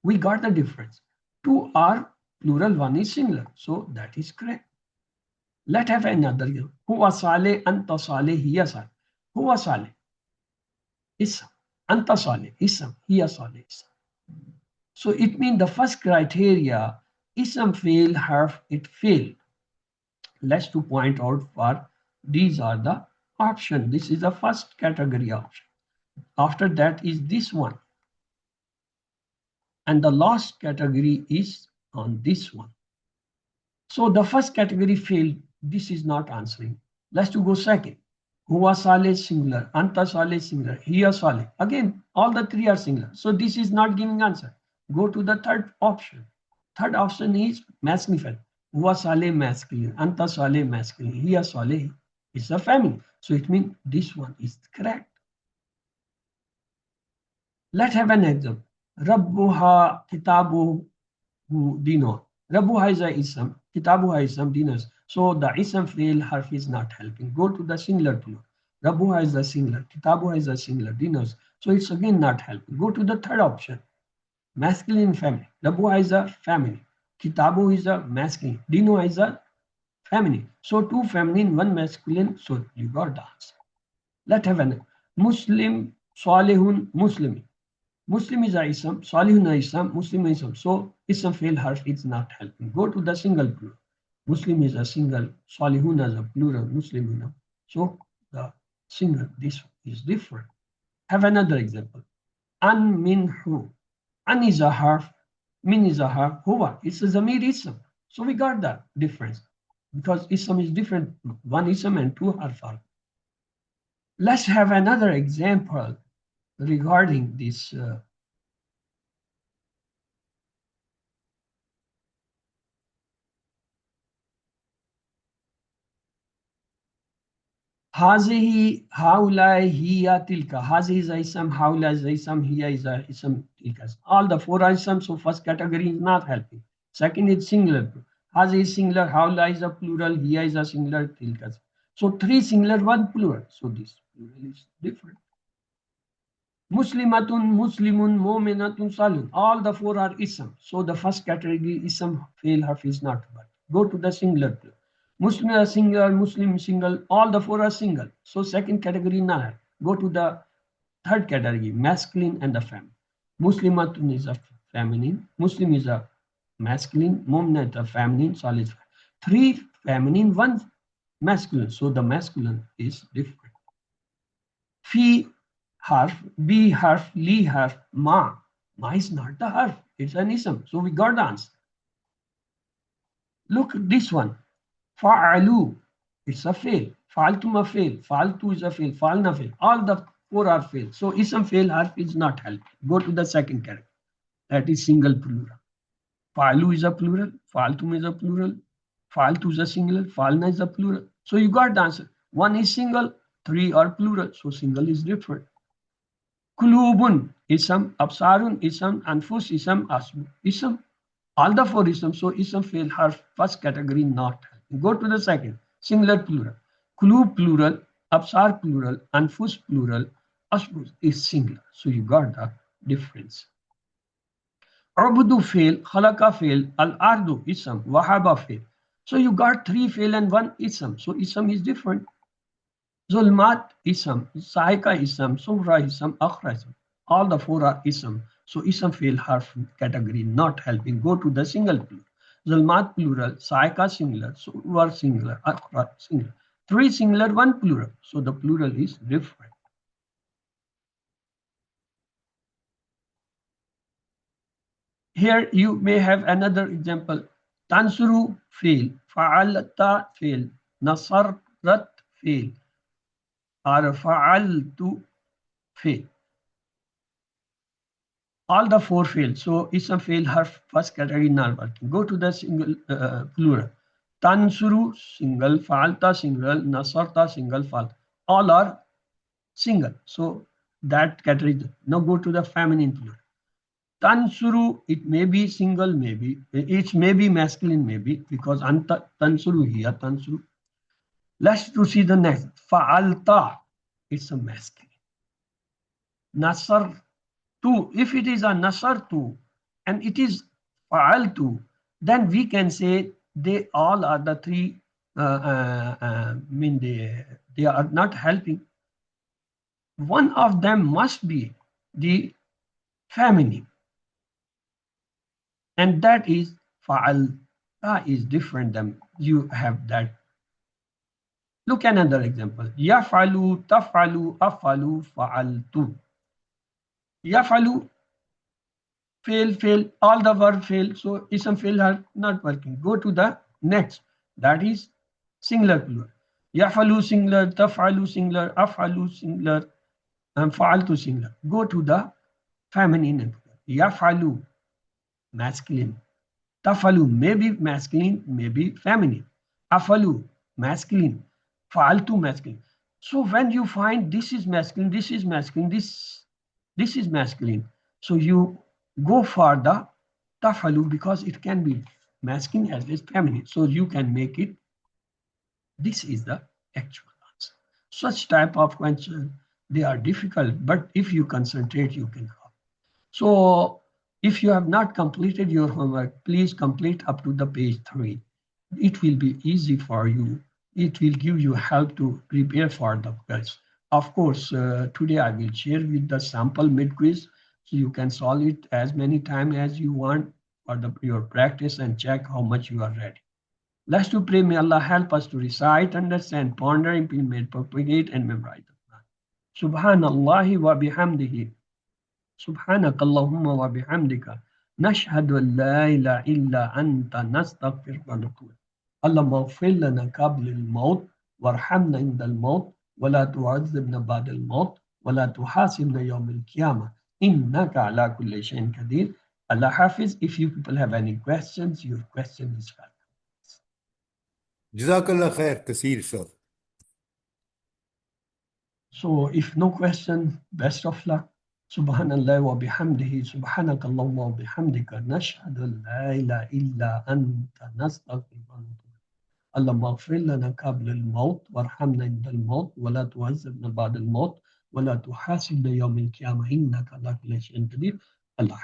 We got the difference. Two are plural, one is singular. So that is correct. Let's have another example. Huwa saleh, anta saleh, hiya saleh. Huwa saleh, ism. Anta saleh, ism. Hiya saleh, ism. So it means the first criteria, ism fail, harf, it failed. Let's to point out for these are the option. This is the first category option. After that is this one. And the last category is on this one. So the first category failed. This is not answering. Let's to go second. Huwa saleh singular, anta saleh singular, hiya saleh. Again, all the three are singular. So this is not giving answer. Go to the third option. Third option is masculine. Huwa saleh masculine, anta saleh masculine, hiya saleh is a feminine. So it means this one is correct. Let's have an example. Rabbuha kitabu dino. Rabbuha is a ism, kitabuha is ism, dinos. So the ism fail harf is not helping. Go to the singular plural. Rabbuha is a singular, kitabuha is a singular, dinos. So it's again not helping. Go to the third option. Masculine and feminine. Rabbuha is a feminine. Kitabu is a masculine. Dino is a feminine. So two feminine, one masculine. So you got the answer. Let's have an Muslim, Salihun, Muslim. Muslim is a ism, Salihun is ism, Muslim is ism. So ism fail harf is not helping. Go to the single plural. Muslim is a single, Salihun is a plural, Muslimun. So the single, this is different. Have another example. An minhu. An is a harf, min is a harf, huwa. It's a zamir ism. So we got that difference because ism is different. One ism and two harf are. Let's have another example regarding this. Hazihi, haulai, hiya, tilka. Hazihi is a ism, haula is a ism, hiya is a ism, tilka. All the four are isms, so first category is not helping. Second is singular. Hazihi is singular, haula is a plural, hiya is a singular, tilka. So three singular, one plural. So this plural is different. Muslimatun, Muslimun, Mu'minatun, Salun. All the four are ism. So the first category ism fail harf is not but. Go to the singular. Muslim are single, Muslim single. All the four are single. So second category not. Go to the third category, masculine and the feminine. Muslimatun is a feminine. Muslim is a masculine. Mu'minat a feminine. Solid. Three feminine, one masculine. So the masculine is different. Fi harf, B harf, Li harf, Ma. Ma is not the harf, it's an ism. So we got the answer. Look at this one. Fa'alu, it's a fail. Fa'altum a fail. Fa'altu is a fail. Fa'alna fail. All the four are fail. So ism fail harf is not helping. Go to the second category. That is single plural. Fa'alu is a plural. Fa'altum is a plural. Fa'altu is a singular. Fa'alna is a plural. So you got the answer. One is single, three are plural. So single is different. Kulubun ism, absarun ism, anfus ism, asmu ism. All the four isms. So ism fail harf first category not. Go to the second. Singular plural. Kulub plural, absar plural, anfus plural, asmu is singular. So you got the difference. Ubudu fail, khalaka fail, al-ardu ism, wahaba fail. So you got three fail and one ism. So ism is different. Zulmat ism, Sahika ism, Sumra ism, Akhra ism. All the four are ism. So ism fail harf category not helping. Go to the single plural. Zulmat plural, Sahika singular, Sumra singular, Akhra singular. Three singular, one plural. So the plural is different. Here you may have another example. Tansuru fail, Fa'alata fail, نصرت fail or فعلت fail. All the four fail. So ism fail, her first category not working. Go to the single plural. Tansuru single, falta single, nasarta single, falta. All are single. So that category. Now go to the feminine plural. Tansuru, it may be single, maybe. It may be masculine, maybe, because anta tansuru here, tansuru. Let's to see the next. Fa'alta, it's a masculine. Nasar tu, if it is a nasar tu and it is fa'al tu, then we can say they all are the three, mean they are not helping. One of them must be the feminine, and that is fa'al is different than you have that. Look another example. Yafalu, tafalu, afalu, fa'altu. Yafalu, fail, all the verb fail. So ism fail are not working. Go to the next. That is singular plural. Yafalu singular, tafalu singular, afalu singular, and fa'altu singular. Go to the feminine plural. Yafalu, masculine. Tafalu may be masculine, may be feminine. Afalu, masculine. Fa'altu, masculine. So when you find this is masculine, this is masculine, this is masculine. So you go for the tafalu because it can be masculine as well as feminine. So you can make it. This is the actual answer. Such type of questions, they are difficult, but if you concentrate, you can have. So if you have not completed your homework, please complete up to the page 3. It will be easy for you. It will give you help to prepare for the quiz. Of course, today I will share with the sample mid quiz, so you can solve it as many times as you want for your practice and check how much you are ready. Let's to pray, may Allah help us to recite, understand, ponder, implement, propagate, and memorize the Quran. Subhanallah wa bihamdihi. سبحانك اللهم وبحمدك نشهد أن لا إله إلا أنت نستغفرك ونتوب اللهم اغفر لنا قبل الموت وارحمنا عند الموت ولا تعذبنا بعد الموت ولا تحاسبنا يوم القيامة إنك على كل شيء قدير. Allah Hafiz. If you people have any questions, your question is welcome. Jazakallah khair, Kasir, sir. So if no question, best of luck. Subhanallah wa bihamdihi, subhanakallahumma wa bihamdika, nashhadu an la ilaha illa anta, nastaghfiruka wa natubu. اللهم اغفر لنا قبل الموت وارحمنا عند الموت ولا تعذبنا بعد الموت ولا تحاسبنا يوم القيامة إنك على كل شيء قدير. الله